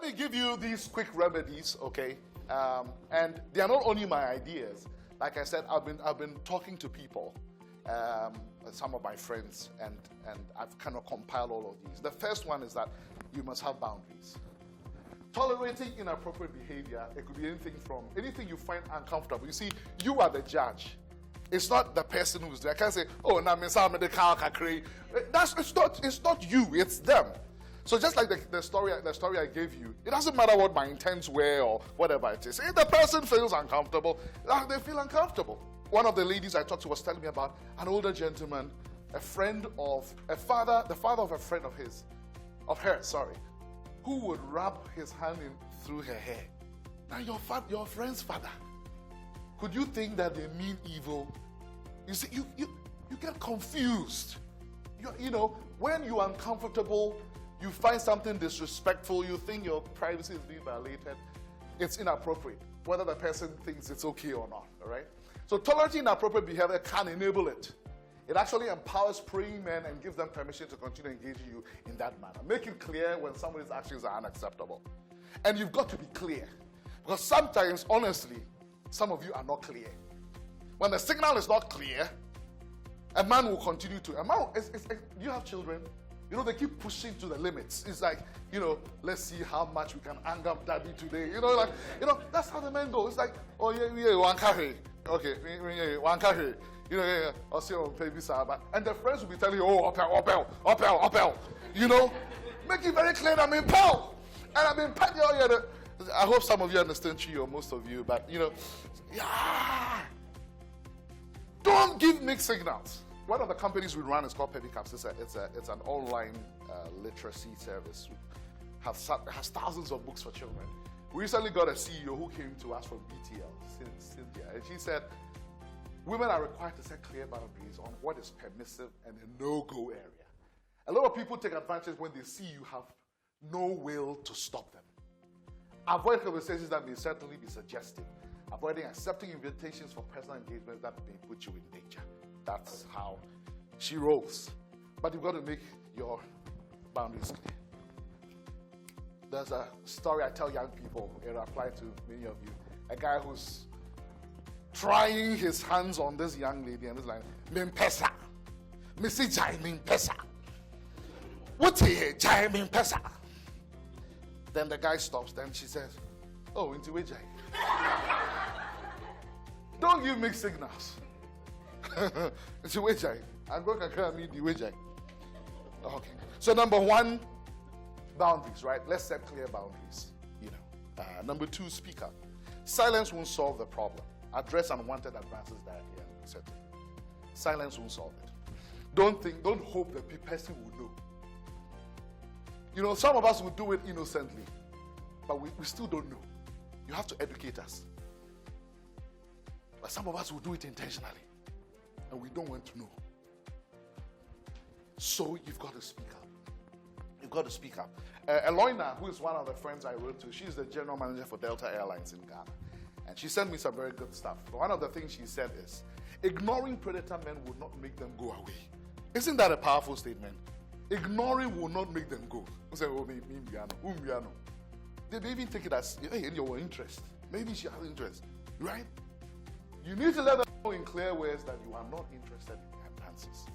me give you these quick remedies, okay? And they are not only my ideas. Like I said, I've been talking to people, some of my friends, and I've kind of compiled all of these. The first one is that you must have boundaries. Tolerating inappropriate behavior, it could be anything you find uncomfortable. You see, you are the judge. It's not the person who's there. I can't say, oh, now it's not you, it's them. So just like the story I gave you, it doesn't matter what my intents were or whatever it is. If the person feels uncomfortable, they feel uncomfortable. One of the ladies I talked to was telling me about an older gentleman, the father of a friend of hers, who would rub his hand in through her hair. Now your friend's father, could you think that they mean evil? You see, you get confused. You know, when you're uncomfortable, you find something disrespectful, you think your privacy is being violated, it's inappropriate, whether the person thinks it's okay or not, all right? So tolerating inappropriate behavior can enable it. It actually empowers praying men and gives them permission to continue engaging you in that manner. Make it clear when somebody's actions are unacceptable. And you've got to be clear. Because sometimes, honestly, some of you are not clear. When the signal is not clear, a man will continue to. You have children. You know, they keep pushing to the limits. It's like, you know, let's see how much we can anger daddy today. You know, that's how the men go. It's like, oh, yeah, one carry. Okay, one carry. You know, I'll see on baby Sabbath. And the friends will be telling you, oh, upel. You know, make it very clear I'm in pal. And I'm in pal. I hope some of you understand, or most of you, but, you know, yeah. Don't give mixed signals. One of the companies we run is called Pebicaps. It's an online literacy service. Has thousands of books for children. We recently got a CEO who came to us from BTL, Cynthia, and she said, women are required to set clear boundaries on what is permissive and a no-go area. A lot of people take advantage when they see you have no will to stop them. Avoid conversations that may certainly be suggestive. Avoiding accepting invitations for personal engagement that may put you in danger. That's how she rolls. But you've got to make your boundaries clear. There's a story I tell young people, it applies to many of you. A guy who's trying his hands on this young lady and is like, Mimpesa. Missy Jai Mimpesa. What's here? Jai Mimpesa. Then the guy stops, then she says, oh, into which Jai? Don't give mixed signals. It's a wejai. I'm going to meet the wejai. Okay. So number one, boundaries, right? Let's set clear boundaries. You know. Number two, speak up. Silence won't solve the problem. Address unwanted advances directly and set it. Silence won't solve it. Don't hope the person will know. You know, some of us will do it innocently, but we still don't know. You have to educate us. But some of us will do it intentionally. And we don't want to know. So you've got to speak up. You've got to speak up. Eloina, who is one of the friends I wrote to, she's the general manager for Delta Airlines in Ghana. And she sent me some very good stuff. But one of the things she said is, ignoring predator men will not make them go away. Isn't that a powerful statement? Ignoring will not make them go. Say, oh, they may even take it as, hey, in your interest. Maybe she has interest, right? You need to let them know in clear words that you are not interested in their advances.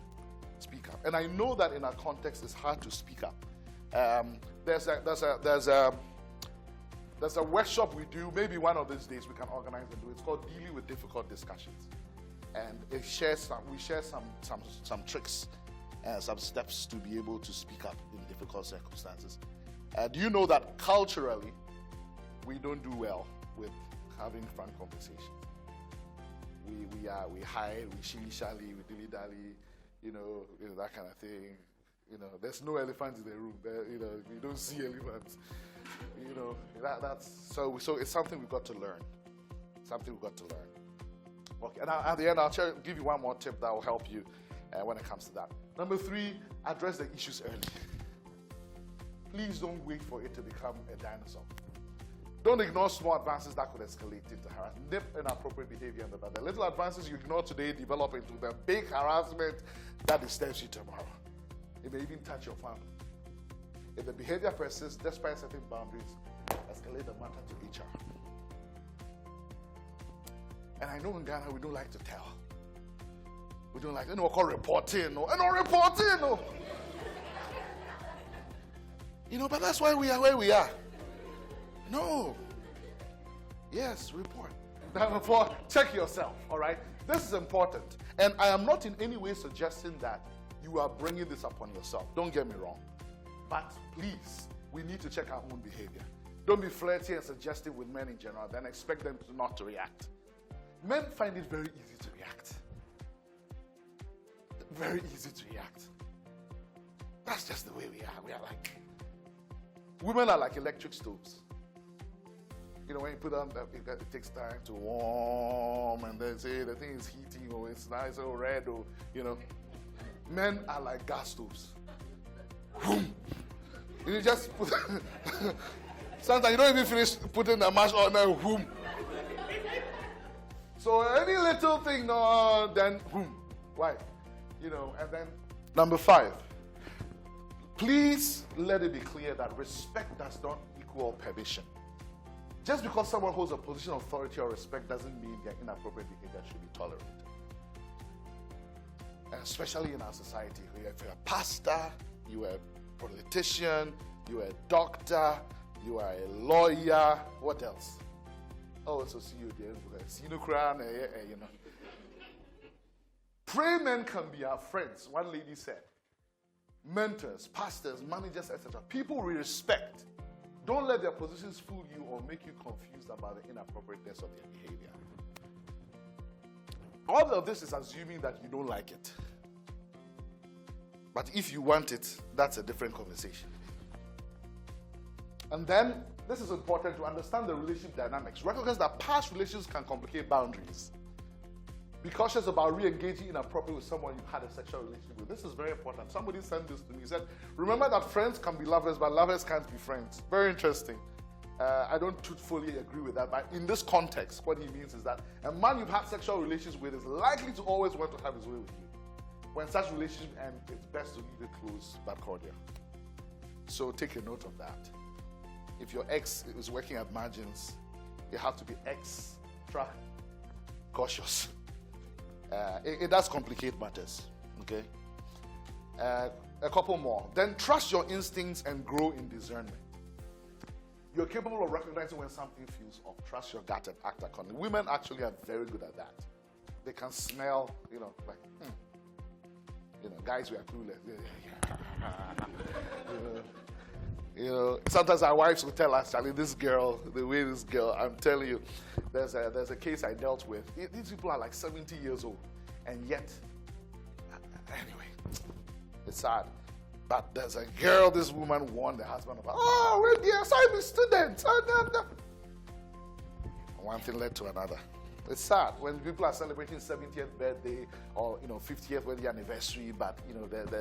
Speak up. And I know that in our context, it's hard to speak up. There's a workshop we do. Maybe one of these days we can organize and do. It's called Dealing with Difficult Discussions, and we share some tricks and some steps to be able to speak up in difficult circumstances. Do you know that culturally we don't do well with having frank conversations? We hide, we shilly-shally, we dilly-dally, you know, that kind of thing. You know, there's no elephant in the room. You don't see elephants. You know, so it's something we've got to learn. Something we've got to learn. Okay, and at the end, I'll give you one more tip that will help you when it comes to that. Number 3, address the issues early. Please don't wait for it to become a dinosaur. Don't ignore small advances that could escalate into harassment. Nip inappropriate behavior in the bud. The little advances you ignore today develop into the big harassment that disturbs you tomorrow. It may even touch your family. If the behavior persists despite setting boundaries, escalate the matter to HR. And I know in Ghana we don't like to tell. We don't like, call reporting, reporting. But that's why we are where we are. No. Yes, report. Number 4, check yourself, all right? This is important. And I am not in any way suggesting that you are bringing this upon yourself. Don't get me wrong. But please, we need to check our own behavior. Don't be flirty and suggestive with men in general, then expect them to not to react. Men find it very easy to react. Very easy to react. That's just the way we are. We are like, women are like electric stoves. When you put on, it takes time to warm, and then say the thing is heating, or it's nice or red, or, Men are like gas stoves. Boom. You just put, sometimes you don't even finish putting the match on, then boom. So any little thing, then boom. Why? And then number 5. Please let it be clear that respect does not equal permission. Just because someone holds a position of authority or respect doesn't mean their inappropriate behavior should be tolerated. And especially in our society, if you're a pastor, you are a politician, you are a doctor, you are a lawyer, what else? Oh, so see you there. Pray men can be our friends, one lady said. Mentors, pastors, managers, etc. People we respect. Don't let their positions fool you or make you confused about the inappropriateness of their behavior. All of this is assuming that you don't like it. But if you want it, that's a different conversation. And then, this is important to understand the relationship dynamics. Recognize that past relations can complicate boundaries. Be cautious about re-engaging inappropriately with someone you've had a sexual relationship with. This is very important. Somebody sent this to me. He said, remember that friends can be lovers, but lovers can't be friends. Very interesting. I don't fully agree with that, but in this context, what he means is that a man you've had sexual relations with is likely to always want to have his way with you. When such relationship ends, it's best to leave it close but cordial. So take a note of that. If your ex is working at margins, you have to be extra cautious. It does complicate matters, okay? A couple more. Then trust your instincts and grow in discernment. You're capable of recognizing when something feels off. Trust your gut and act accordingly. Women actually are very good at that. They can smell, guys, we are clueless. Sometimes our wives will tell us, Charlie, this girl, I'm telling you, there's a case I dealt with. These people are like 70 years old, and yet, anyway, it's sad. But there's a girl, this woman warned the husband about, we're the assignment students. One thing led to another. It's sad when people are celebrating 70th birthday or 50th wedding anniversary, but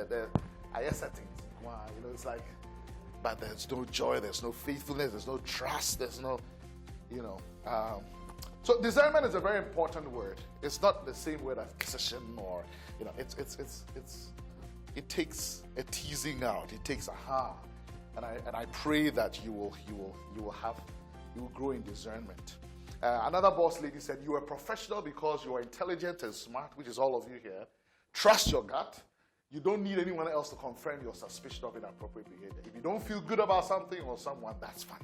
there are settings. Wow, it's like, but there's no joy, there's no faithfulness, there's no trust, there's no, So discernment is a very important word. It's not the same word as precision or, it takes a teasing out. It takes and I pray that you will grow in discernment. Another boss lady said, you are professional because you are intelligent and smart, which is all of you here. Trust your gut. You don't need anyone else to confirm your suspicion of inappropriate behavior. If you don't feel good about something or someone, that's fine.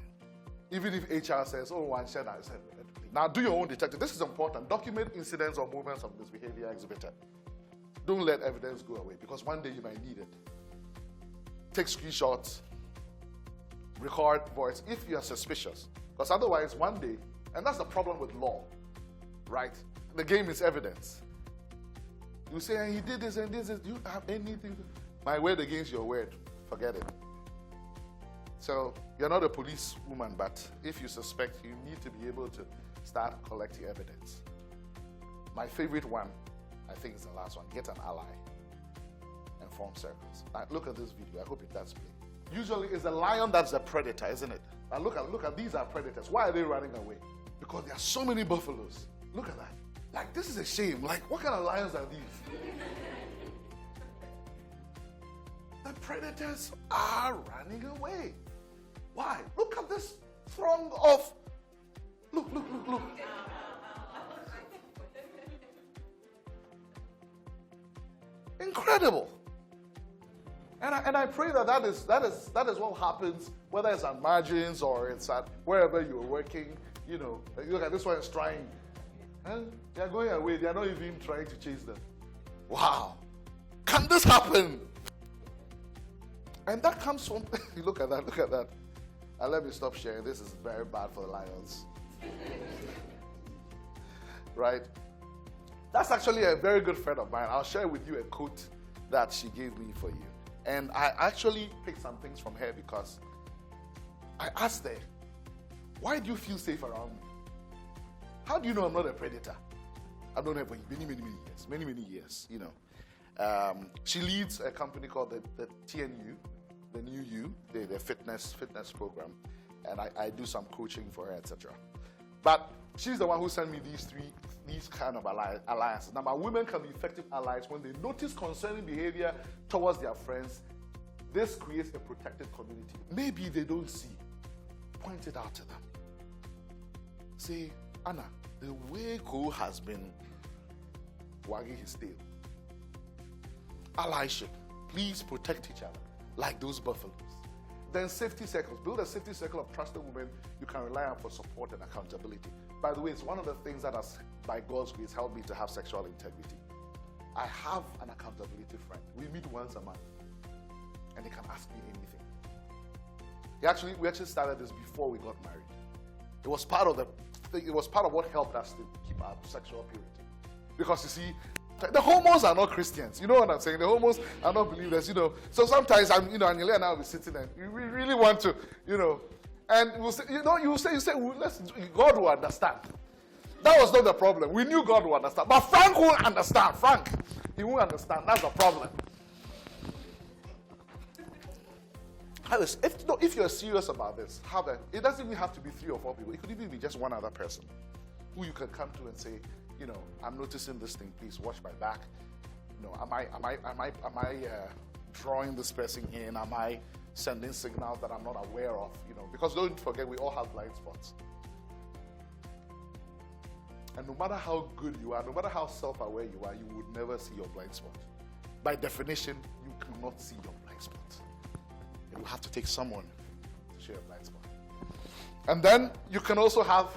Even if HR says, one said, I said. Now do your own detective. This is important. Document incidents or movements of misbehavior exhibited. Don't let evidence go away because one day you might need it. Take screenshots, record voice if you are suspicious. Because otherwise one day, and that's the problem with law, right? The game is evidence. You say, he did this and this. Do you have anything? My word against your word. Forget it. So you're not a policewoman, but if you suspect, you need to be able to start collecting evidence. My favorite one, I think, is the last one. Get an ally and form circles. Now, look at this video. I hope it does play. Usually, it's the lion that's the predator, isn't it? Now look at these are predators. Why are they running away? Because there are so many buffaloes. Look at that. Like, this is a shame. Like, what kind of lions are these? The predators are running away. Why? Look at this throng of. Look. Incredible. And I pray that is what happens, whether it's at margins or it's at wherever you're working. You know, look at this one is trying. And they're going away. They're not even trying to chase them. Wow. Can this happen? And that comes from, look at that. And let me stop sharing. This is very bad for the lions. Right? That's actually a very good friend of mine. I'll share with you a quote that she gave me for you. And I actually picked some things from her because I asked her, why do you feel safe around me? How do you know I'm not a predator? I've known her for many years, you know. She leads a company called the TNU, the New You, the fitness program. And I do some coaching for her, etc. But she's the one who sent me these kind of alliances. Now, women can be effective allies when they notice concerning behavior towards their friends. This creates a protected community. Maybe they don't see. Point it out to them. Say, Anna, the way Ko has been wagging his tail. Allyship. Please protect each other, like those buffaloes. Then safety circles. Build a safety circle of trusted women you can rely on for support and accountability. By the way, it's one of the things that has, by God's grace, helped me to have sexual integrity. I have an accountability friend. We meet once a month, and he can ask me anything. We actually started this before we got married. It was part of what helped us to keep our sexual purity. Because you see, the homos are not Christians. You know what I'm saying? The homos are not believers, you know. So sometimes Angelia and I will be sitting and we really want to, you know, and we'll say, you say, God will understand. That was not the problem. We knew God would understand. But Frank won't understand. He won't understand. That's the problem. If you're serious about this, it doesn't even have to be 3 or 4 people. It could even be just one other person who you can come to and say, you know, I'm noticing this thing. Please watch my back. You know, am I drawing this person in? Am I sending signals that I'm not aware of? You know, because don't forget, we all have blind spots. And no matter how good you are, no matter how self-aware you are, you would never see your blind spot. By definition, you cannot see your blind spot. You will have to take someone to share a blind spot. And then you can also have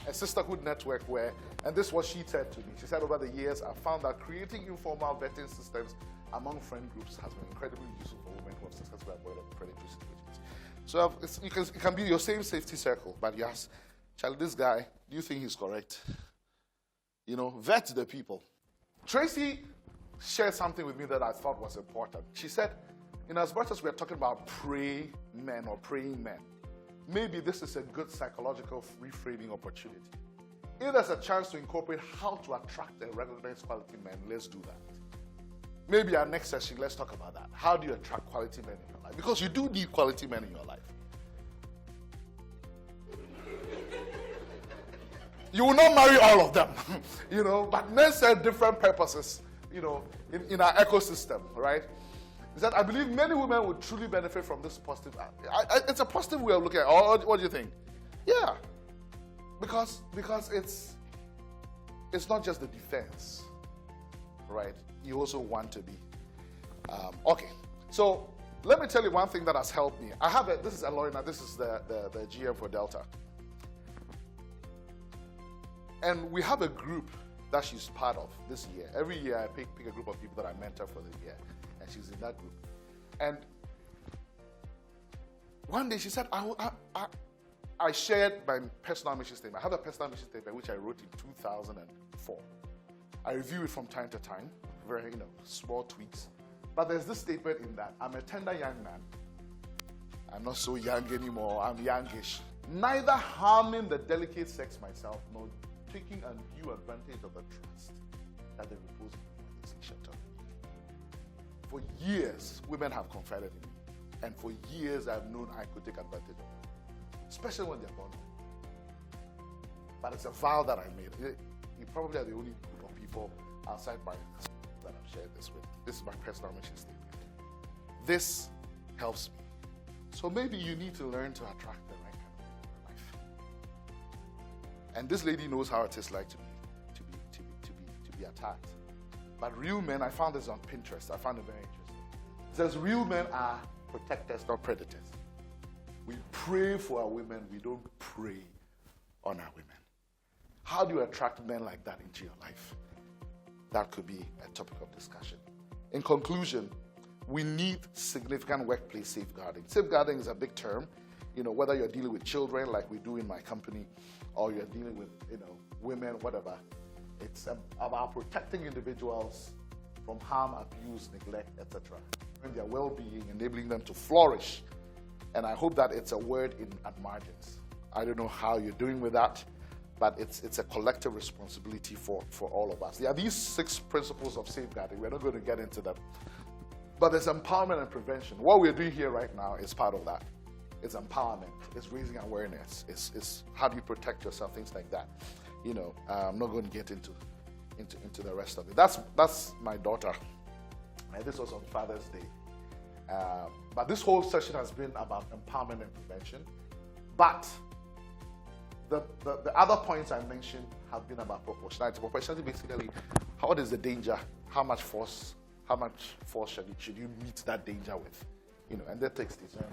a sisterhood network where, and this is what she said to me. She said, over the years, I've found that creating informal vetting systems among friend groups has been incredibly useful for women who have successfully avoided predatory situations. So it can be your same safety circle, but you ask, Charlie, this guy, do you think he's correct? You know, vet the people. Tracy shared something with me that I thought was important. She said, in as much as we're talking about praying men, maybe this is a good psychological reframing opportunity. If there's a chance to incorporate how to attract and recognize quality men, let's do that. Maybe our next session, let's talk about that. How do you attract quality men in your life? Because you do need quality men in your life. You will not marry all of them, you know, but men serve different purposes, you know, in our ecosystem, right? Is that I believe many women would truly benefit from this positive. It's a positive way of looking at it. What do you think? Yeah. Because it's not just the defense, right? You also want to be. Okay. So let me tell you one thing that has helped me. This is Elorina. This is the GM for Delta. And we have a group that she's part of this year. Every year I pick a group of people that I mentor for the year. And she's in that group. And one day she said, I shared my personal mission statement. I have a personal mission statement which I wrote in 2004. I review it from time to time, very small tweaks. But there's this statement in that I'm a tender young man. I'm not so young anymore. I'm youngish. Neither harming the delicate sex myself nor taking undue advantage of the trust that they repose in the sexual talk. For years, women have confided in me. And for years, I've known I could take advantage of them. Especially when they're born. But it's a vow that I made. You probably are the only group of people outside my that I've shared this with. This is my personal mission statement. This helps me. So maybe you need to learn to attract the right kind of people in life. And this lady knows how it is like to be attacked. But real men, I found this on Pinterest. I found it very interesting. It says real men are protectors, not predators. We pray for our women. We don't prey on our women. How do you attract men like that into your life? That could be a topic of discussion. In conclusion, we need significant workplace safeguarding. Safeguarding is a big term. Whether you're dealing with children like we do in my company, or you're dealing with, women, whatever. It's about protecting individuals from harm, abuse, neglect, etc. And their well-being, enabling them to flourish. And I hope that it's a word at margins. I don't know how you're doing with that, but it's a collective responsibility for all of us. There are these 6 principles of safeguarding. We're not going to get into them. But there's empowerment and prevention. What we're doing here right now is part of that. It's empowerment. It's raising awareness. It's how do you protect yourself, things like that. I'm not going to get into the rest of it. That's my daughter. And this was on Father's Day. But this whole session has been about empowerment and prevention. But the other points I mentioned have been about proportionality. Proportionality basically, what is the danger? How much force should you meet that danger with? And that takes discernment.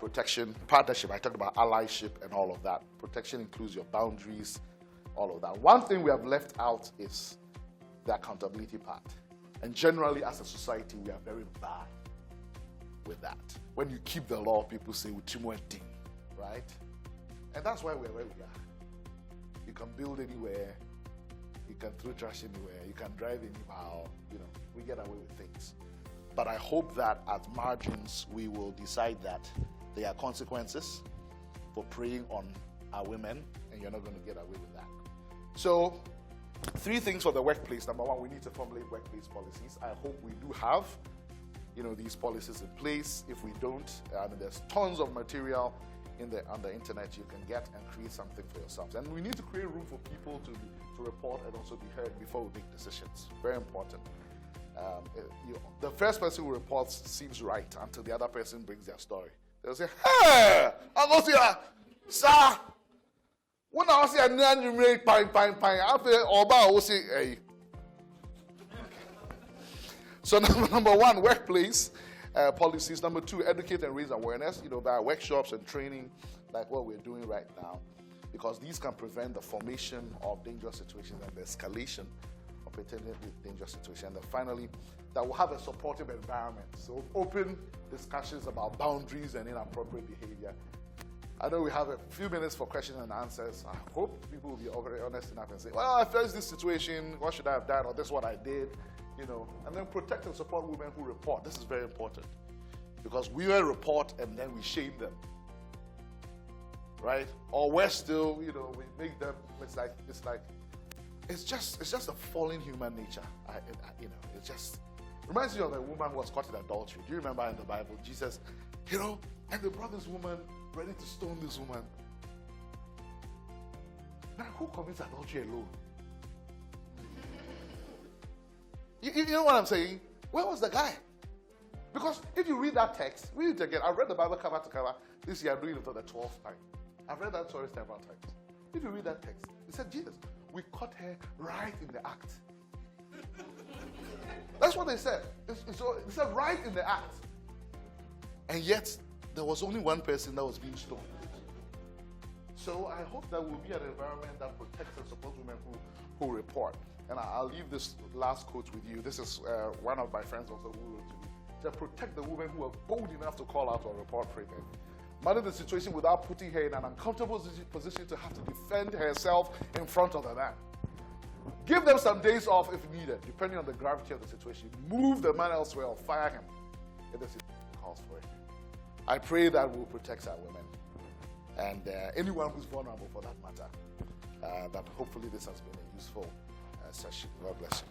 Protection, partnership, I talked about allyship and all of that. Protection includes your boundaries, all of that. One thing we have left out is the accountability part. And generally, as a society, we are very bad with that. When you keep the law, people say, "Utimwenti," right? And that's why we're where we are. You can build anywhere. You can throw trash anywhere. You can drive anyhow. We get away with things. But I hope that at margins, we will decide that there are consequences for preying on our women, and you're not going to get away with that. So, 3 things for the workplace. Number 1, we need to formulate workplace policies. I hope we do have, these policies in place. If we don't, there's tons of material on the internet you can get and create something for yourselves. And we need to create room for people to report and also be heard before we make decisions. Very important. The first person who reports seems right until the other person brings their story. They'll say, "Hey, I go see sir. When I say you make pine. After Oba, I will say, hey." So number 1, workplace policies. Number 2, educate and raise awareness. By workshops and training, like what we're doing right now, because these can prevent the formation of dangerous situations and the escalation of potentially dangerous situations. And then finally, that will have a supportive environment. So open discussions about boundaries and inappropriate behavior. I know we have a few minutes for questions and answers. I hope people will be very honest enough and say, "Well, I faced this situation. What should I have done? Or this is what I did." And then protect and support women who report. This is very important because women report and then we shame them, right? Or we're still, we make them. It's just a fallen human nature. It just reminds me of a woman who was caught in adultery. Do you remember in the Bible, Jesus, and they brought this woman ready to stone this woman. Now, who commits adultery alone? You know what I'm saying? Where was the guy? Because if you read that text, read it again. I've read the Bible cover to cover. This year I'm doing it for the 12th time. I've read that story several times. If you read that text, it said, Jesus, we caught her right in the act. That's what they said. It said right in the act. And yet, there was only one person that was being stoned. So I hope that we'll be an environment that protects and supports women who report. And I'll leave this last quote with you. This is one of my friends also who wrote to me. To protect the women who are bold enough to call out or report pregnant. Manage the situation without putting her in an uncomfortable position to have to defend herself in front of the man. Give them some days off if needed, depending on the gravity of the situation. Move the man elsewhere or fire him if the situation calls for it. I pray that we'll protect our women and anyone who's vulnerable for that matter. That hopefully this has been a useful session. God bless you.